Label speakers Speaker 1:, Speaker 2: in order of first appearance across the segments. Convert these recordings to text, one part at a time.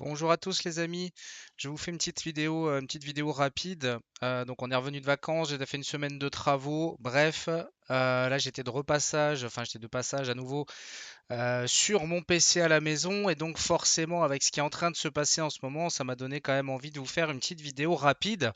Speaker 1: Bonjour à tous les amis, je vous fais une petite vidéo rapide. Donc on est revenu de vacances, j'ai fait une semaine de travaux. Bref, là j'étais de passage à nouveau sur mon PC à la maison et donc forcément avec ce qui est en train de se passer en ce moment, ça m'a donné quand même envie de vous faire une petite vidéo rapide.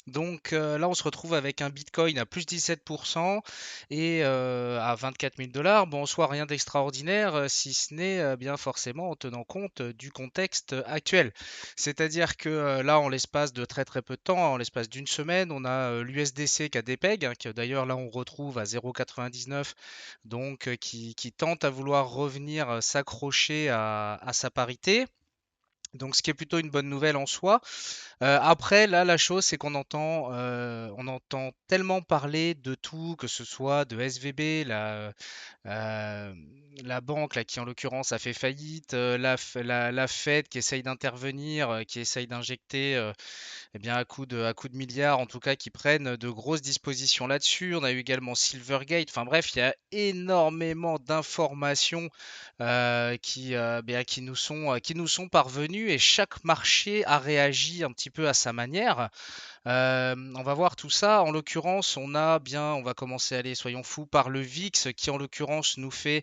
Speaker 1: Donc là, on se retrouve avec un Bitcoin à plus 17% et à 24 000 dollars. Bon, en soi, rien d'extraordinaire, si ce n'est bien forcément en tenant compte du contexte actuel. C'est-à-dire que là, en l'espace de très très peu de temps, en l'espace d'une semaine, on a l'USDC qui a des pegs, que d'ailleurs là, on retrouve à 0,99, donc qui tente à vouloir revenir s'accrocher à sa parité. Donc, ce qui est plutôt une bonne nouvelle en soi. Après, là, la chose, c'est on entend tellement parler de tout, que ce soit de SVB, euh, la banque là, qui en l'occurrence a fait faillite, la Fed qui essaye d'intervenir, qui essaye d'injecter eh bien, à coup de milliards, en tout cas, qui prennent de grosses dispositions là-dessus. On a eu également Silvergate. Enfin bref, il y a énormément d'informations qui nous sont parvenues et chaque marché a réagi un petit peu à sa manière. On va voir tout ça. En l'occurrence, on va commencer, allez, soyons fous, par le VIX qui, en l'occurrence, nous fait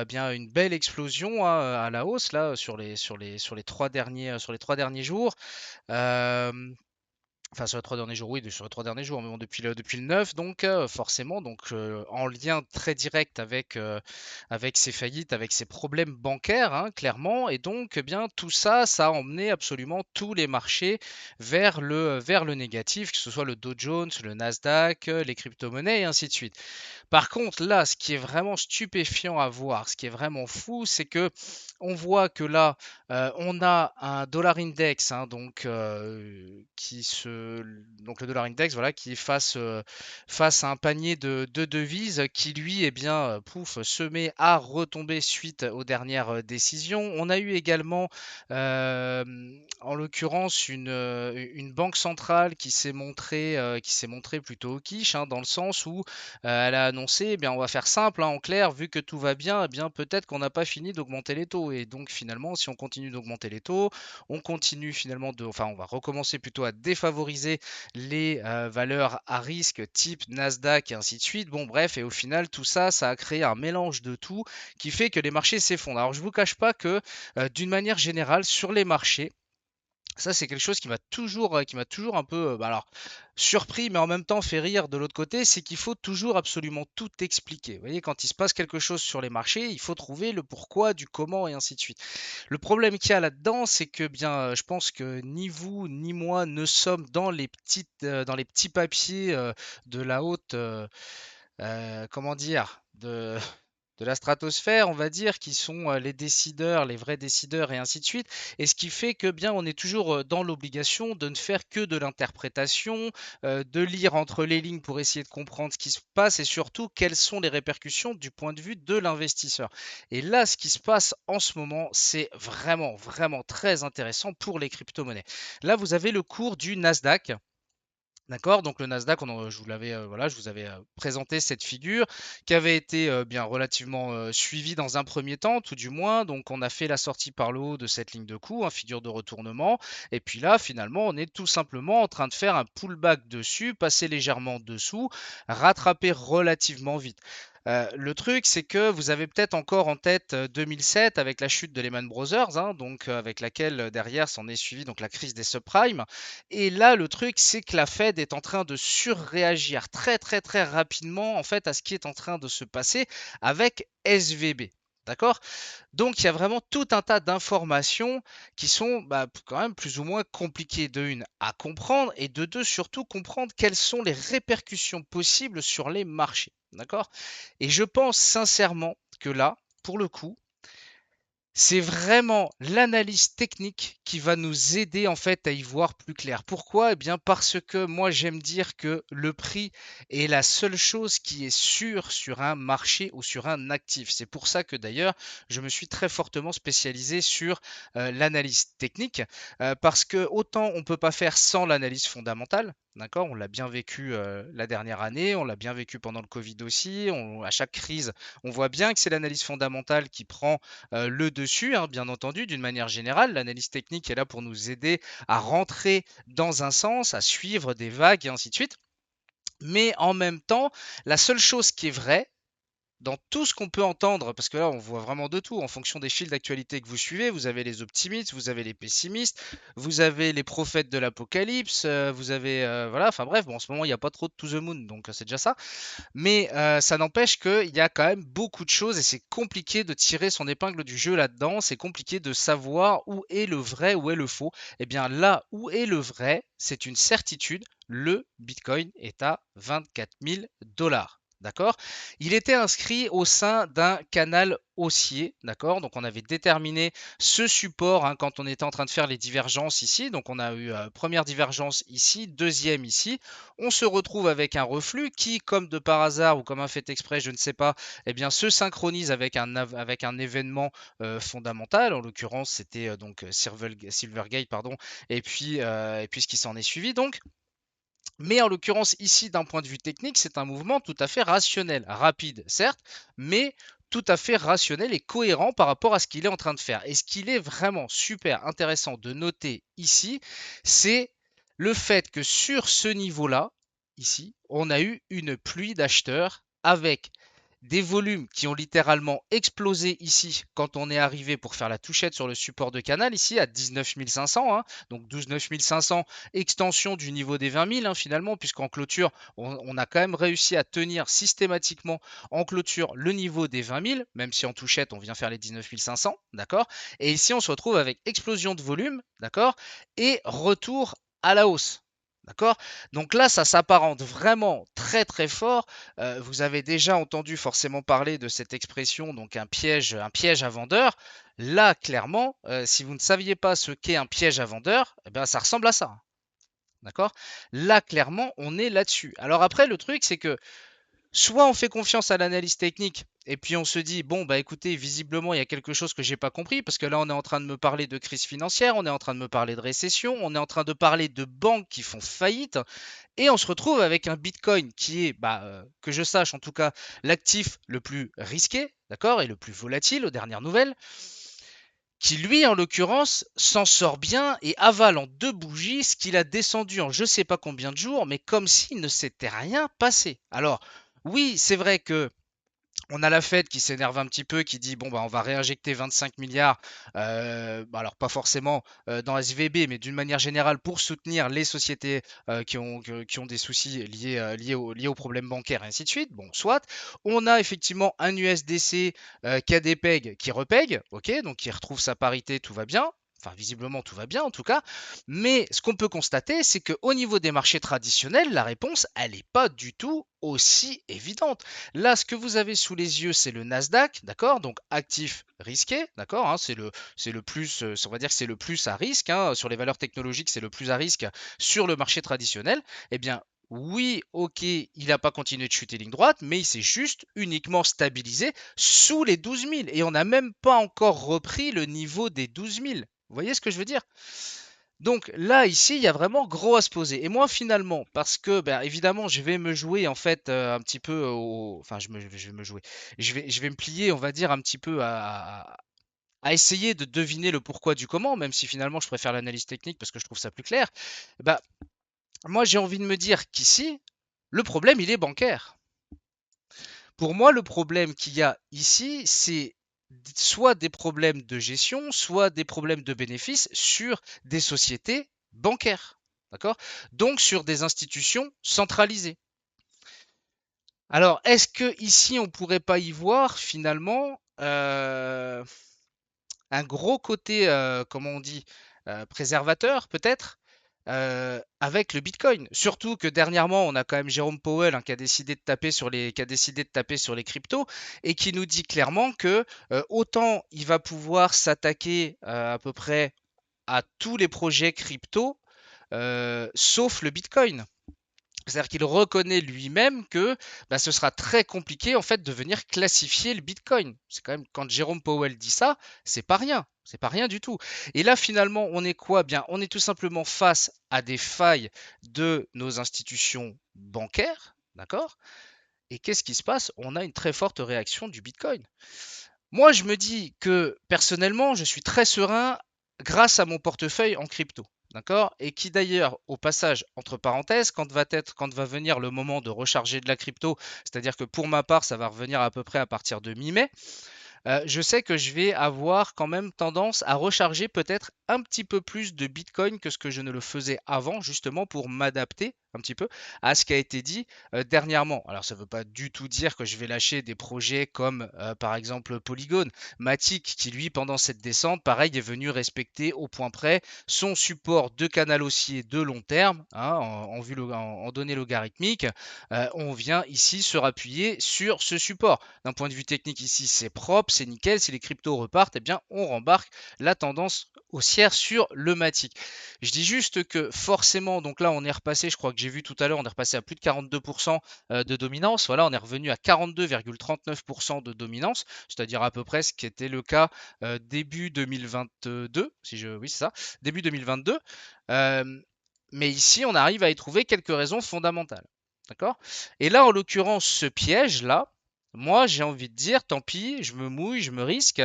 Speaker 1: bien une belle explosion hein, à la hausse là sur les 3 derniers jours. Euh, Enfin, sur les 3 derniers jours, oui, sur les 3 derniers jours, mais bon, depuis le 9, donc forcément, en lien très direct avec ces faillites, avec ces problèmes bancaires, hein, clairement. Et donc, eh bien, tout ça, ça a emmené absolument tous les marchés vers le négatif, que ce soit le Dow Jones, le Nasdaq, les crypto-monnaies et ainsi de suite. Par contre, là, ce qui est vraiment stupéfiant à voir, ce qui est vraiment fou, c'est que on voit que là, on a un dollar index, hein, donc le dollar index, voilà, qui est face à un panier de devises qui, lui, eh bien, pouf, se met à retomber suite aux dernières décisions. On a eu également, euh, en l'occurrence, une banque centrale qui s'est montrée plutôt au quiche, hein, dans le sens où elle a annoncé, eh bien, on va faire simple, hein, en clair, vu que tout va bien, eh bien, peut-être qu'on n'a pas fini d'augmenter les taux. Et donc, finalement, si on continue d'augmenter les taux, on va recommencer plutôt à défavoriser les valeurs à risque type Nasdaq et ainsi de suite. Bon, bref, et au final, tout ça, ça a créé un mélange de tout qui fait que les marchés s'effondrent. Alors, je ne vous cache pas que, d'une manière générale, sur les marchés, ça, c'est quelque chose qui m'a toujours un peu, alors, surpris, mais en même temps fait rire de l'autre côté, c'est qu'il faut toujours absolument tout expliquer. Vous voyez, quand il se passe quelque chose sur les marchés, il faut trouver le pourquoi, du comment et ainsi de suite. Le problème qu'il y a là-dedans, c'est que bien, je pense que ni vous ni moi ne sommes dans les petits papiers de la haute, comment dire, de la stratosphère, on va dire, qui sont les décideurs, les vrais décideurs et ainsi de suite. Et ce qui fait que bien, on est toujours dans l'obligation de ne faire que de l'interprétation, de lire entre les lignes pour essayer de comprendre ce qui se passe et surtout quelles sont les répercussions du point de vue de l'investisseur. Et là, ce qui se passe en ce moment, c'est vraiment, vraiment très intéressant pour les crypto-monnaies. Là, vous avez le cours du Nasdaq. D'accord, donc le Nasdaq, je vous avais présenté cette figure qui avait été bien relativement suivie dans un premier temps, tout du moins. Donc on a fait la sortie par le haut de cette ligne de coup, figure de retournement. Et puis là, finalement, on est tout simplement en train de faire un pullback dessus, passer légèrement dessous, rattraper relativement vite. Le truc, c'est que vous avez peut-être encore en tête 2007 avec la chute de Lehman Brothers, hein, donc avec laquelle derrière s'en est suivi donc la crise des subprimes. Et là, le truc, c'est que la Fed est en train de surréagir très très très rapidement en fait à ce qui est en train de se passer avec SVB. D'accord? Donc il y a vraiment tout un tas d'informations qui sont quand même plus ou moins compliquées de une à comprendre et de deux surtout comprendre quelles sont les répercussions possibles sur les marchés. D'accord? Et je pense sincèrement que là, pour le coup, c'est vraiment l'analyse technique qui va nous aider en fait à y voir plus clair. Pourquoi? Eh bien parce que moi j'aime dire que le prix est la seule chose qui est sûre sur un marché ou sur un actif. C'est pour ça que d'ailleurs je me suis très fortement spécialisé sur l'analyse technique parce que autant on ne peut pas faire sans l'analyse fondamentale. D'accord, on l'a bien vécu la dernière année, on l'a bien vécu pendant le Covid aussi. À chaque crise, on voit bien que c'est l'analyse fondamentale qui prend le dessus, hein, bien entendu, d'une manière générale. L'analyse technique est là pour nous aider à rentrer dans un sens, à suivre des vagues et ainsi de suite. Mais en même temps, la seule chose qui est vraie, dans tout ce qu'on peut entendre, parce que là, on voit vraiment de tout en fonction des fils d'actualité que vous suivez. Vous avez les optimistes, vous avez les pessimistes, vous avez les prophètes de l'apocalypse, vous avez voilà. Enfin bref, bon, en ce moment, il n'y a pas trop de to the moon, donc c'est déjà ça. Mais ça n'empêche qu'il y a quand même beaucoup de choses et c'est compliqué de tirer son épingle du jeu là-dedans. C'est compliqué de savoir où est le vrai, où est le faux. Eh bien là, où est le vrai, c'est une certitude. Le Bitcoin est à 24 000 dollars. D'accord? Il était inscrit au sein d'un canal haussier, d'accord? Donc on avait déterminé ce support hein, quand on était en train de faire les divergences ici. Donc on a eu première divergence ici, deuxième ici. On se retrouve avec un reflux qui, comme de par hasard ou comme un fait exprès, je ne sais pas, eh bien se synchronise avec un événement fondamental. En l'occurrence, c'était donc Silvergate, pardon, et puis ce qui s'en est suivi donc. Mais en l'occurrence, ici, d'un point de vue technique, c'est un mouvement tout à fait rationnel, rapide, certes, mais tout à fait rationnel et cohérent par rapport à ce qu'il est en train de faire. Et ce qu'il est vraiment super intéressant de noter ici, c'est le fait que sur ce niveau-là, ici, on a eu une pluie d'acheteurs avec des volumes qui ont littéralement explosé ici quand on est arrivé pour faire la touchette sur le support de canal ici à 19 500, hein, donc 12 500, extension du niveau des 20 000 hein, finalement, puisqu'en clôture, on a quand même réussi à tenir systématiquement en clôture le niveau des 20 000, même si en touchette, on vient faire les 19 500, d'accord. Et ici, on se retrouve avec explosion de volume, d'accord, et retour à la hausse. D'accord? Donc là, ça s'apparente vraiment très très fort. Vous avez déjà entendu forcément parler de cette expression, donc un piège à vendeur. Là, clairement, si vous ne saviez pas ce qu'est un piège à vendeur, eh ben, ça ressemble à ça. D'accord? Là, clairement, on est là-dessus. Alors après, le truc, c'est que soit on fait confiance à l'analyse technique et puis on se dit bon bah écoutez visiblement il y a quelque chose que j'ai pas compris parce que là on est en train de me parler de crise financière, on est en train de me parler de récession, on est en train de parler de banques qui font faillite et on se retrouve avec un Bitcoin qui est que je sache en tout cas l'actif le plus risqué, d'accord, et le plus volatile aux dernières nouvelles qui lui, en l'occurrence, s'en sort bien et avale en deux bougies ce qu'il a descendu en je ne sais pas combien de jours, mais comme s'il ne s'était rien passé. Alors, oui, c'est vrai que on a la Fed qui s'énerve un petit peu, qui dit bon bah on va réinjecter 25 milliards, alors pas forcément dans SVB, mais d'une manière générale pour soutenir les sociétés qui ont des soucis liés aux problèmes bancaires et ainsi de suite. Bon, soit. On a effectivement un USDC qui a des pegs qui repègue, ok, donc qui retrouve sa parité, tout va bien. Enfin, visiblement, tout va bien en tout cas. Mais ce qu'on peut constater, c'est qu'au niveau des marchés traditionnels, la réponse, elle n'est pas du tout aussi évidente. Là, ce que vous avez sous les yeux, c'est le Nasdaq, d'accord? Donc actif risqué, d'accord, hein, c'est le plus, on va dire que c'est le plus à risque, hein, sur les valeurs technologiques, c'est le plus à risque sur le marché traditionnel. Eh bien, oui, ok, il n'a pas continué de chuter ligne droite, mais il s'est juste uniquement stabilisé sous les 12 000. Et on n'a même pas encore repris le niveau des 12 000. Vous voyez ce que je veux dire? Donc là, ici, il y a vraiment gros à se poser. Et moi, finalement, parce que, ben, évidemment, je vais me jouer, en fait, un petit peu au... Enfin, je vais me jouer. Je vais me plier, on va dire, un petit peu à essayer de deviner le pourquoi du comment, même si finalement, je préfère l'analyse technique parce que je trouve ça plus clair. Bah, moi, j'ai envie de me dire qu'ici, le problème, il est bancaire. Pour moi, le problème qu'il y a ici, c'est soit des problèmes de gestion, soit des problèmes de bénéfices sur des sociétés bancaires. D'accord? Donc sur des institutions centralisées. Alors, est-ce que ici on pourrait pas y voir finalement un gros côté, comment on dit, préservateur peut-être, avec le Bitcoin. Surtout que dernièrement, on a quand même Jérôme Powell hein, qui a décidé de taper sur les cryptos et qui nous dit clairement que autant il va pouvoir s'attaquer à peu près à tous les projets crypto, sauf le Bitcoin. C'est-à-dire qu'il reconnaît lui-même que bah, ce sera très compliqué en fait de venir classifier le Bitcoin. C'est quand même quand Jérôme Powell dit ça, c'est pas rien, c'est pas rien du tout. Et là finalement, on est quoi? Bien, on est tout simplement face à des failles de nos institutions bancaires, d'accord? Et qu'est-ce qui se passe? On a une très forte réaction du Bitcoin. Moi, je me dis que personnellement, je suis très serein grâce à mon portefeuille en crypto. D'accord? Et qui d'ailleurs, au passage, entre parenthèses, quand va venir le moment de recharger de la crypto, c'est-à-dire que pour ma part, ça va revenir à peu près à partir de mi-mai, je sais que je vais avoir quand même tendance à recharger peut-être un petit peu plus de Bitcoin que ce que je ne le faisais avant, justement pour m'adapter un petit peu à ce qui a été dit dernièrement. Alors ça ne veut pas du tout dire que je vais lâcher des projets comme par exemple Polygon. Matic qui lui pendant cette descente, pareil, est venu respecter au point près son support de canal haussier de long terme, hein, en données logarithmiques. On vient ici se rappuyer sur ce support. D'un point de vue technique ici, c'est propre, c'est nickel. Si les cryptos repartent, eh bien, on rembarque la tendance haussière sur le Matic. Je dis juste que forcément, donc là, on est repassé, je crois que j'ai vu tout à l'heure, on est repassé à plus de 42% de dominance. Voilà, on est revenu à 42,39% de dominance, c'est-à-dire à peu près ce qui était le cas début 2022, oui, c'est ça, début 2022. Euh, mais ici, on arrive à y trouver quelques raisons fondamentales. D'accord? Et là, en l'occurrence, ce piège-là, moi, j'ai envie de dire, tant pis, je me mouille, je me risque.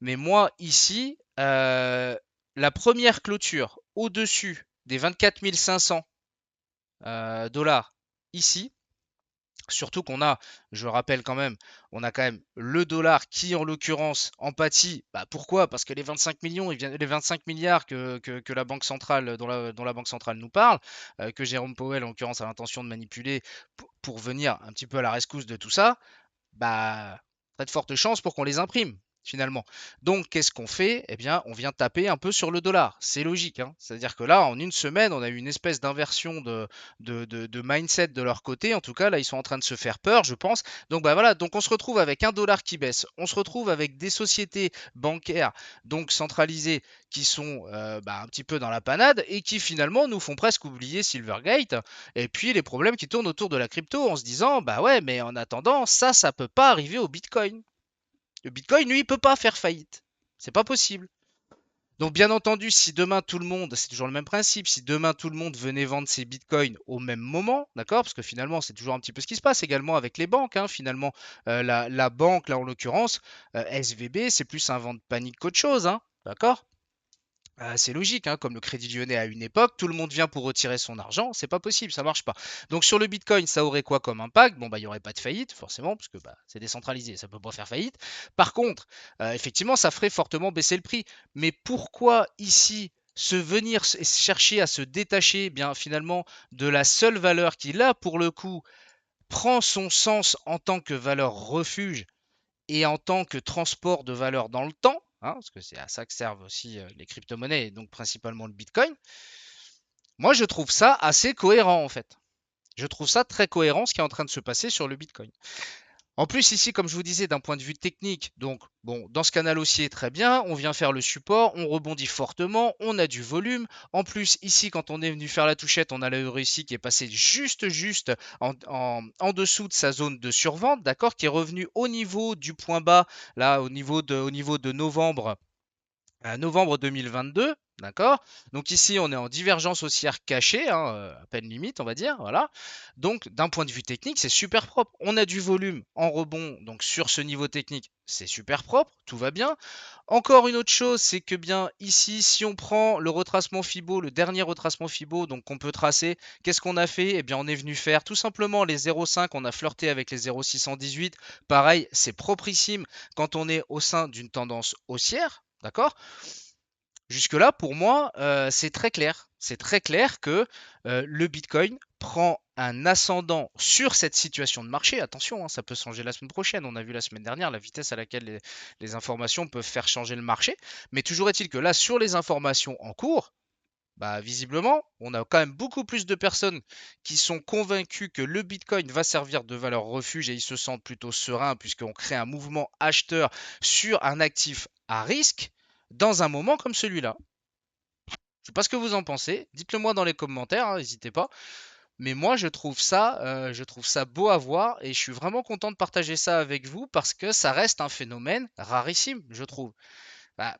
Speaker 1: Mais moi, ici, la première clôture au-dessus des 24 500 dollars ici, surtout qu'on a, je rappelle quand même, on a quand même le dollar qui, en l'occurrence, en pâtit. Bah, pourquoi? Parce que les 25 millions, les 25 milliards que la Banque centrale, dont la Banque centrale nous parle, que Jérôme Powell, en l'occurrence, a l'intention de manipuler pour venir un petit peu à la rescousse de tout ça, bah, très de fortes chances pour qu'on les imprime finalement. Donc, qu'est-ce qu'on fait? Eh bien, on vient taper un peu sur le dollar. C'est logique, hein. C'est-à-dire que là, en une semaine, on a eu une espèce d'inversion de mindset de leur côté. En tout cas, là, ils sont en train de se faire peur, je pense. Donc, bah voilà. Donc, on se retrouve avec un dollar qui baisse. On se retrouve avec des sociétés bancaires, donc centralisées, qui sont un petit peu dans la panade et qui finalement nous font presque oublier Silvergate et puis les problèmes qui tournent autour de la crypto en se disant bah ouais mais en attendant ça peut pas arriver au Bitcoin. Le Bitcoin lui il peut pas faire faillite. C'est pas possible. Donc bien entendu si demain tout le monde, c'est toujours le même principe, si demain tout le monde venait vendre ses bitcoins au même moment, d'accord, parce que finalement c'est toujours un petit peu ce qui se passe également avec les banques, hein, finalement la banque là en l'occurrence, SVB c'est plus un vent de panique qu'autre chose, hein, d'accord. C'est logique, hein, comme le Crédit Lyonnais à une époque, tout le monde vient pour retirer son argent, c'est pas possible, ça marche pas. Donc sur le Bitcoin, ça aurait quoi comme impact? Bon bah il y aurait pas de faillite forcément, parce que bah, c'est décentralisé, ça peut pas faire faillite. Par contre, effectivement, ça ferait fortement baisser le prix. Mais pourquoi ici se venir chercher à se détacher, eh bien finalement de la seule valeur qui là pour le coup prend son sens en tant que valeur refuge et en tant que transport de valeur dans le temps, hein, parce que c'est à ça que servent aussi les crypto-monnaies et donc principalement le Bitcoin, moi je trouve ça assez cohérent en fait. Je trouve ça très cohérent ce qui est en train de se passer sur le Bitcoin. En plus, ici, comme je vous disais, d'un point de vue technique, donc bon, dans ce canal haussier, très bien, on vient faire le support, on rebondit fortement, on a du volume. En plus, ici, quand on est venu faire la touchette, on a la euro ici qui est passé juste en dessous de sa zone de survente, d'accord, qui est revenu au niveau du point bas, là, au niveau de novembre novembre 2022, d'accord? Donc ici, on est en divergence haussière cachée, hein, à peine limite, on va dire, voilà. Donc d'un point de vue technique, c'est super propre. On a du volume en rebond, donc sur ce niveau technique, c'est super propre, tout va bien. Encore une autre chose, c'est que bien ici, si on prend le retracement Fibo, le dernier retracement Fibo, donc qu'on peut tracer, qu'est-ce qu'on a fait? Eh bien, on est venu faire tout simplement les 0,5, on a flirté avec les 0,618. Pareil, c'est proprissime quand on est au sein d'une tendance haussière, d'accord? Jusque-là, pour moi, c'est très clair. C'est très clair que le Bitcoin prend un ascendant sur cette situation de marché. Attention, hein, ça peut changer la semaine prochaine. On a vu la semaine dernière la vitesse à laquelle les informations peuvent faire changer le marché. Mais toujours est-il que là, sur les informations en cours, bah, visiblement, on a quand même beaucoup plus de personnes qui sont convaincues que le Bitcoin va servir de valeur refuge et ils se sentent plutôt sereins puisqu'on crée un mouvement acheteur sur un actif à risque dans un moment comme celui-là. Je ne sais pas ce que vous en pensez, dites-le moi dans les commentaires, hein, n'hésitez pas. Mais moi, je trouve ça beau à voir et je suis vraiment content de partager ça avec vous parce que ça reste un phénomène rarissime, je trouve. Bah,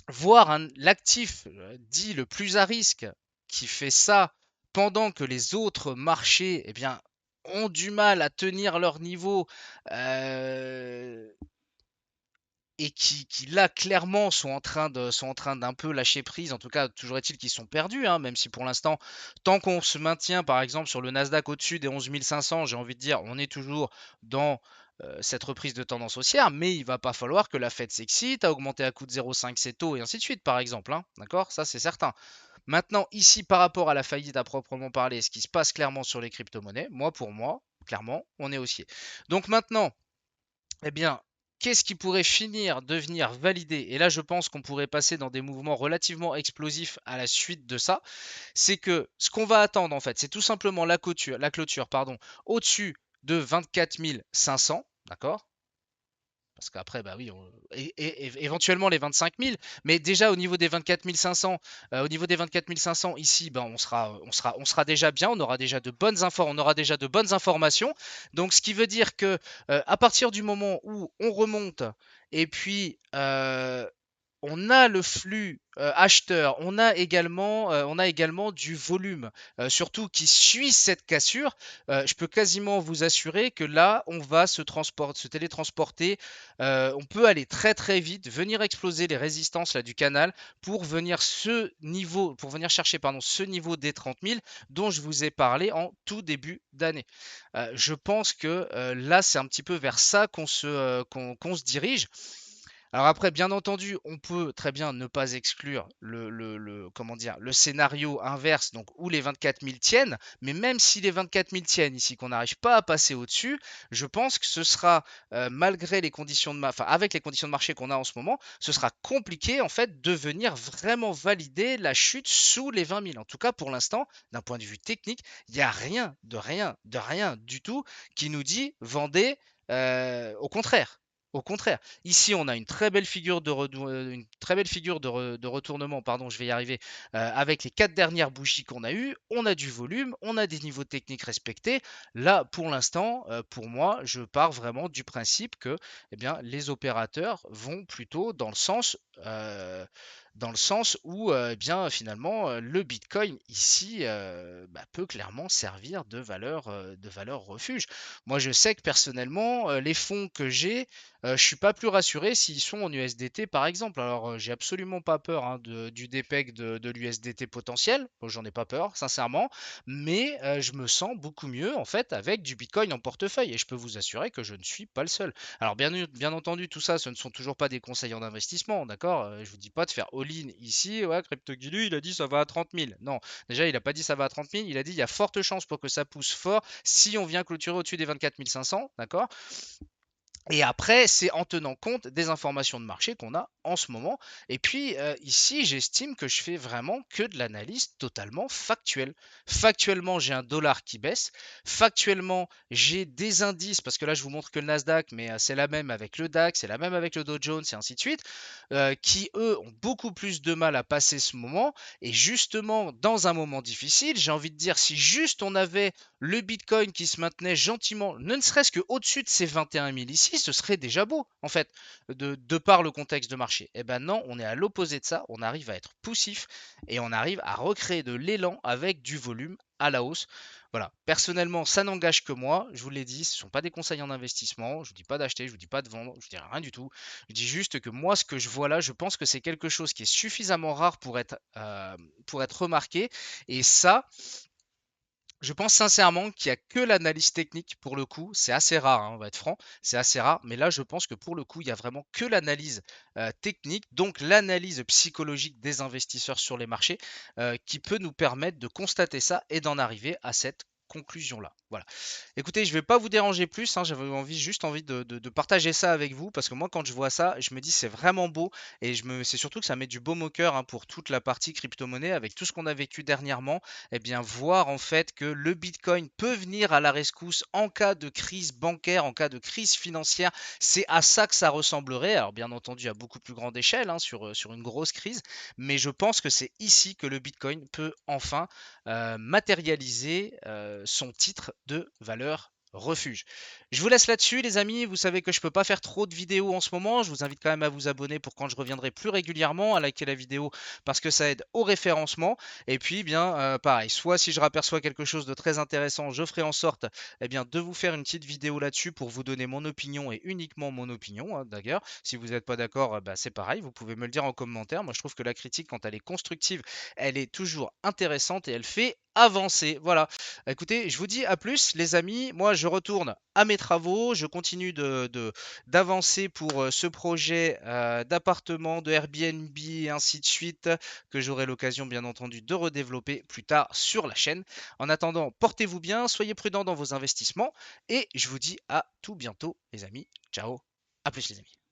Speaker 1: voir l'actif dit le plus à risque qui fait ça pendant que les autres marchés eh bien, ont du mal à tenir leur niveau, euh, et qui là clairement sont en train d'un peu lâcher prise. En tout cas, toujours est-il qu'ils sont perdus, hein, même si pour l'instant, tant qu'on se maintient par exemple sur le Nasdaq au-dessus des 11 500, j'ai envie de dire, on est toujours dans cette reprise de tendance haussière, mais il va pas falloir que la Fed s'excite à augmenter à coup de 0,5 ses taux et ainsi de suite, par exemple, hein, d'accord? Ça, c'est certain. Maintenant, ici, par rapport à la faillite à proprement parler, ce qui se passe clairement sur les crypto-monnaies, moi, pour moi, clairement, on est haussier. Donc maintenant, eh bien, qu'est-ce qui pourrait finir devenir validé? Et là, je pense qu'on pourrait passer dans des mouvements relativement explosifs à la suite de ça. C'est que ce qu'on va attendre, en fait, c'est tout simplement la clôture, pardon, au-dessus de 24 500, d'accord? Parce qu'après, bah oui, éventuellement les 25 000, mais déjà au niveau des 24 500, au niveau des 24 500 ici, ben on sera déjà bien, on aura déjà de bonnes informations. Donc, ce qui veut dire que à partir du moment où on remonte et puis on a le flux acheteur, on a également du volume, surtout qui suit cette cassure. Je peux quasiment vous assurer que là, on va se télétransporter. On peut aller très très vite, venir exploser les résistances là, du canal pour venir chercher pardon, ce niveau des 30 000 dont je vous ai parlé en tout début d'année. Je pense que là, c'est un petit peu vers ça qu'on se dirige. Alors après, bien entendu, on peut très bien ne pas exclure comment dire, le scénario inverse, donc où les 24 000 tiennent, mais même si les 24 000 tiennent ici, qu'on n'arrive pas à passer au-dessus, je pense que ce sera, malgré les conditions enfin, avec les conditions de marché qu'on a en ce moment, ce sera compliqué en fait de venir vraiment valider la chute sous les 20 000. En tout cas, pour l'instant, d'un point de vue technique, il n'y a rien du tout qui nous dit vendez, au contraire. Au contraire. Ici, on a une très belle figure une très belle figure de retournement, pardon, je vais y arriver, avec les 4 dernières bougies qu'on a eues. On a du volume, on a des niveaux techniques respectés. Là, pour l'instant, pour moi, je pars vraiment du principe que eh bien, les opérateurs vont plutôt dans le sens où eh bien, finalement, le Bitcoin ici bah, peut clairement servir de valeur refuge. Moi, je sais que personnellement, les fonds que j'ai, je suis pas plus rassuré s'ils sont en USDT par exemple. Alors, j'ai absolument pas peur hein, du DPEG de l'USDT potentiel. Bon, j'en ai pas peur, sincèrement. Mais je me sens beaucoup mieux en fait avec du Bitcoin en portefeuille. Et je peux vous assurer que je ne suis pas le seul. Alors, bien entendu, tout ça, ce ne sont toujours pas des conseils en investissement, d'accord? Je vous dis pas de faire all-in ici. Ouais, CryptoGulu, il a dit ça va à 30 000. Non, déjà, il a pas dit ça va à 30 000. Il a dit il y a forte chance pour que ça pousse fort si on vient clôturer au-dessus des 24 500, d'accord? Et après, c'est en tenant compte des informations de marché qu'on a en ce moment. Et puis ici, j'estime que je fais vraiment que de l'analyse totalement factuelle. Factuellement, j'ai un dollar qui baisse. Factuellement, j'ai des indices, parce que là, je vous montre que le Nasdaq, mais c'est la même avec le DAX, c'est la même avec le Dow Jones, et ainsi de suite, qui, eux, ont beaucoup plus de mal à passer ce moment. Et justement, dans un moment difficile, j'ai envie de dire, si juste on avait le Bitcoin qui se maintenait gentiment, ne serait-ce qu'au-dessus de ces 21 000 ici, ce serait déjà beau, en fait, de par le contexte de marché. Eh ben non, on est à l'opposé de ça, on arrive à être poussif et on arrive à recréer de l'élan avec du volume à la hausse. Voilà, personnellement, ça n'engage que moi, je vous l'ai dit, ce ne sont pas des conseils en investissement, je ne vous dis pas d'acheter, je ne vous dis pas de vendre, je ne vous dis rien du tout. Je dis juste que moi, ce que je vois là, je pense que c'est quelque chose qui est suffisamment rare pour être remarqué. Et ça, je pense sincèrement qu'il n'y a que l'analyse technique pour le coup. C'est assez rare, hein, on va être franc, c'est assez rare. Mais là, je pense que pour le coup, il n'y a vraiment que l'analyse technique, donc l'analyse psychologique des investisseurs sur les marchés, qui peut nous permettre de constater ça et d'en arriver à cette conclusion-là. Voilà. Écoutez, je ne vais pas vous déranger plus, hein, j'avais juste envie de partager ça avec vous, parce que moi, quand je vois ça, je me dis c'est vraiment beau, et c'est surtout que ça met du baume au cœur hein, pour toute la partie crypto-monnaie, avec tout ce qu'on a vécu dernièrement eh bien, voir en fait que le Bitcoin peut venir à la rescousse en cas de crise bancaire, en cas de crise financière. C'est à ça que ça ressemblerait. Alors, bien entendu, à beaucoup plus grande échelle, hein, sur une grosse crise. Mais je pense que c'est ici que le Bitcoin peut enfin matérialiser son titre de valeur refuge. Je vous laisse là-dessus, les amis. Vous savez que je peux pas faire trop de vidéos en ce moment. Je vous invite quand même à vous abonner pour quand je reviendrai plus régulièrement, à liker la vidéo parce que ça aide au référencement. Et puis, bien, pareil, soit si je raperçois quelque chose de très intéressant, je ferai en sorte bien, de vous faire une petite vidéo là-dessus pour vous donner mon opinion et uniquement mon opinion, hein, d'ailleurs. Si vous n'êtes pas d'accord, bah, c'est pareil, vous pouvez me le dire en commentaire. Moi, je trouve que la critique, quand elle est constructive, elle est toujours intéressante et elle fait avancer. Voilà. Écoutez, je vous dis à plus, les amis. Moi, je retourne à mes travaux. Je continue d'avancer pour ce projet d'appartement, de Airbnb et ainsi de suite, que j'aurai l'occasion, bien entendu, de redévelopper plus tard sur la chaîne. En attendant, portez-vous bien, soyez prudents dans vos investissements et je vous dis à tout bientôt, les amis. Ciao. À plus, les amis.